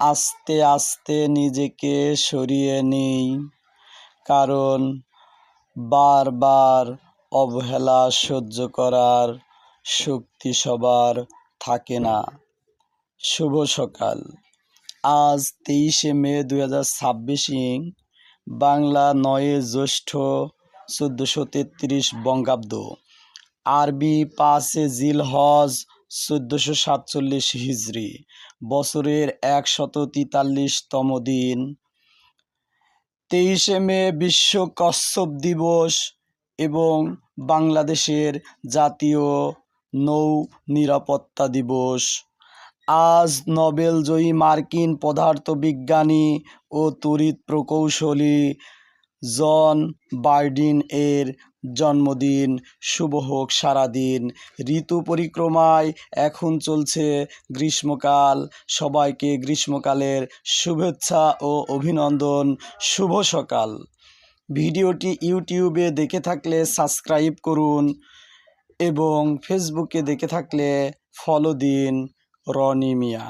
আস্তে আস্তে নিজেকে সরিয়ে নিই, কারণ বারবার অবহেলা সহ্য করার শক্তি সবার থাকে না। শুভ সকাল। আজ 23শে মে 2026 বাংলা 9 জ্যৈষ্ঠ 1433 বঙ্গাব্দ, আরবি 5 জিলহজ 1447 হিজরি, বছরের 143তম দিন। 23শে মে বিশ্ব কচ্ছপ দিবস এবং বাংলাদেশের জাতীয় নৌ নিরাপত্তা দিবস। আজ নোবেলজয়ী মার্কিন পদার্থবিজ্ঞানী ও তড়িৎ প্রকৌশলী জন বার্ডিন এর জন্মদিন। শুভ হোক সারাদিন। ঋতু পরিক্রমায় এখন চলছে গ্রীষ্মকাল। সবাইকে গ্রীষ্মকালের শুভেচ্ছা ও অভিনন্দন। শুভ সকাল। ভিডিওটি ইউটিউবে দেখে থাকলে সাবস্ক্রাইব করুন এবং ফেসবুকে দেখে থাকলে ফলো দিন। রনি মিয়া।